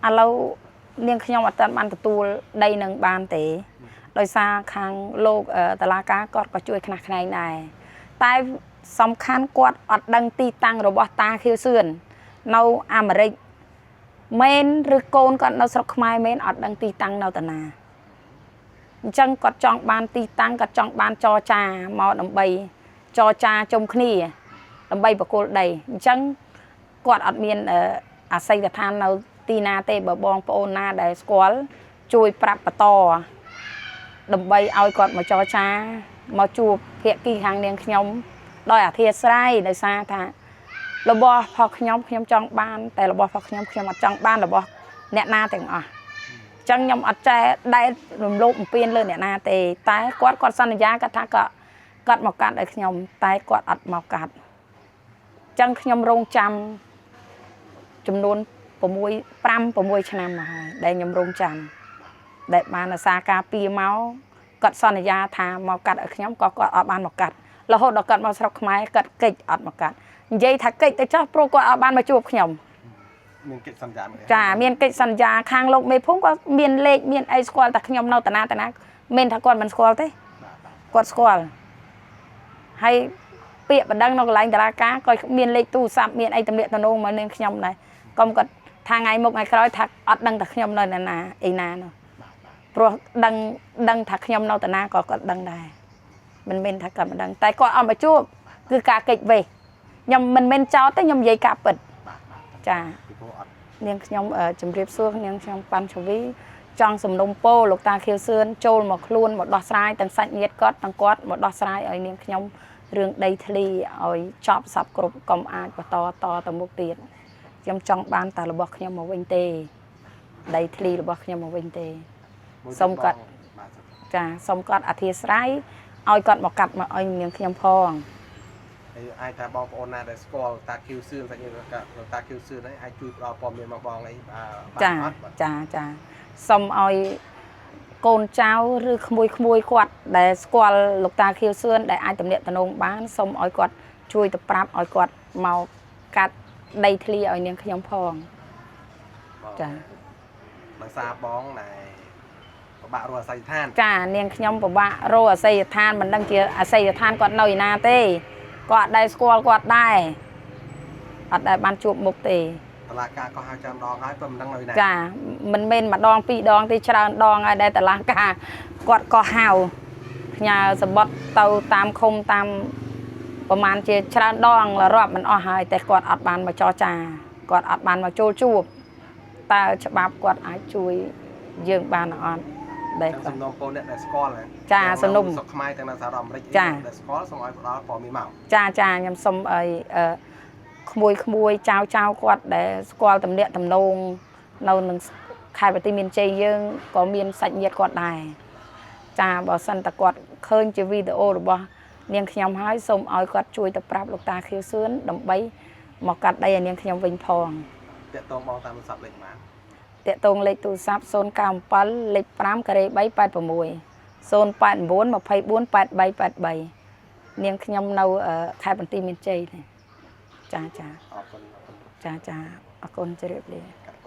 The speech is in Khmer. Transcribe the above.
à lâu niên khi nhau mà tận ban tu đây nâng ban tế đôi xa khang lô tà la cá có chui khnak này tai song khăn quạt ọt đăng ti tăng rồi bỏ ta khiêu sườn nâu Americ men rư côn còn nâu sọc mai men ọt đăng ti tăng nâu tà nà chân có chọn ban ti tăng có chọn ban cho cha mò đầm bay cho cha trong khni đầm bay vào cô đầy chân quạt ọt miền xây cái than nâu ti na tê bờ bong po na để squall chui prap to đầm bay ao quạt mà cho cha mà chụp hiện kỳ hàng niên nhóm đòi thiệt sai đời xa thà là bò phật nhóm trong ban tại là bò phật nhóm trong ban là bò nẹt naទាំងអស់ចឹងខ្ញុំអត់ចេះដែររំលោភបំពានលើអ្នកណាទេតែគាត់សន្យាថាគាត់មកកាត់ឲ្យខ្ញុំតែគាត់អត់មកកាត់ចឹងខ្ញុំរងចាំចំនួន5-6 ឆ្នាំមកហើយដែលខ្ញុំរងចាំដែលបានអាសាការពារមកគាត់សន្យាថាមកកាត់ឲ្យខ្ញុំក៏គាត់អត់បានមកកាត់រហូតដល់គាត់មកស្រុកខ្មែរគាត់កិច្ចអត់មកកាត់និយាយថាកិច្ចទៅចោះព្រោះគាត់អត់បានមកជួបខ្ញុំមានកិច្ចសន្យាចាមានកិច្ចសន្យាខាងលោកមេភូមិក៏មានលេខមានអីស្គាល់តែខ្ញុំនៅតាណាមិនថាគាត់មិនស្គាល់ទេគាត់ស្គាល់ហើយពាក្យបណ្ដឹងនៅកន្លែងតារាការក៏មានលេខទូរស័ព្ទមានអីតម្លាក់តំណងមកនឹងខ្ញុំដែរកុំគាត់ថាថ្ងៃមុខថ្ងៃក្រោយថាអត់ដឹងតែខ្ញុំនៅណាអីណានោះព្រោះដឹងថាខ្ញុំនៅតាណាក៏គាត់ដឹងដែរមិនមែនថាគាត់មិនដឹងតែគាត់អត់មកជួបគឺការកិច្ចវេខ្ញុំមិនមែនចោទទេខ្ញុំនិយាយការពិតចានាងខ្ញុំជម្រាបសួរនាងខ្ញុំប៉ាន់ឆវីចង់សំណុំពោលោកតាខៀវសឿនចូលមកខ្លួនមកដោះស្រាយទាំងសាច់ញាតិគាត់ទាំងគាត់មកដោះស្រាយឲ្យនាងខ្ញុំរឿងដីធ្លីឲ្យចប់សពគ្រប់កុំអាចបន្តទៅមុខទៀតខ្ញុំចង់បានតែរបស់ខ្ញុំមកវិញទេដីធ្លីរបស់ខ្ញុំមកវិញទេសូមគាត់ចាសូមគាត់អធិស្ឋានឲ្យគាត់មកកាត់មកឲ្យនាងខ្ញុំផងអាចថាបងប្អូនណាដែលស្គាល់តាគីវសឿនសាច់ញាតិតាគីវសឿនហ្នឹងអាចជួយផ្ដល់ព័ត៌មានមកបងអីចាសូមឲ្យកូនចៅឬក្មួយគាត់ដែលស្គាល់លោកតាខៀវសឿនដែលអាចតំណាក់តំណងបានសូមឲ្យគាត់ជួយទៅប្រាប់ឲ្យគាត់មកកាត់ដីធ្លីឲ្យនាងខ្ញុំផងចាដោយសារបងណែពិបាករកអាស័យដ្ឋានចានាងខ្ញុំពិបាករកអាស័យដ្ឋានមិនដឹងជាអាស័យដ្ឋានគាត់នៅឯណាទេគាត់អត់ដែលស្គាល់គាត់ដែរអត់ដែលបានជួបមុខទេតឡាការក៏ហៅច្រើនដងហើយប៉ុន្តែមិនដឹងនៅណាចាមិនមែនម្ដងពីរដងទេច្រើនដងហើយដែលតឡាការគាត់ក៏ហៅផ្ញើសម្បត្តិទៅតាមឃុំតាមប្រហែលជាច្រើនដងរាប់មិនអស់ហើយតែគាត់អត់បានមកចរចាគាត់អត់បានមកចូលជួបតើច្បាប់គាត់អាចជួយយើងបានអត់ដែលសំណុំពរអ្នកដែលស្គាល់ចាសំណុំសុខខ្មែរទាំងនៅសហរដ្ឋអាមេរិកដែលស្គាល់សូមឲ្យផ្ដល់ព័ត៌មានមកចាខ្ញុំសូមឲ្យក្មួយចៅគាត់ដែលស្គាល់តំណាក់តំណងនៅនឹងខេត្តបន្ទាយមានជ័យយើងក៏មានសាច់ញាតិគាត់ដែរចាបើសិនតែគាត់ឃើញជាវីដេអូរបស់នាងខ្ញុំហើយសូមឲ្យគាត់ជួយទៅប្រាប់លោកតាខៀវសឿនដើម្បីមកកាត់ដីឲ្យនាងខ្ញុំវិញផងតាក់ទងបងតាមទូរស័ព្ទលេខម៉ានតាក់ទងលេខទូរស័ព្ទ097លេខ5ការ៉េ386 081 24 83 83នាងខ្ញុំនៅខេត្តបន្ទាយមានជ័យចាអរគុណចាអរគុណជម្រាបលា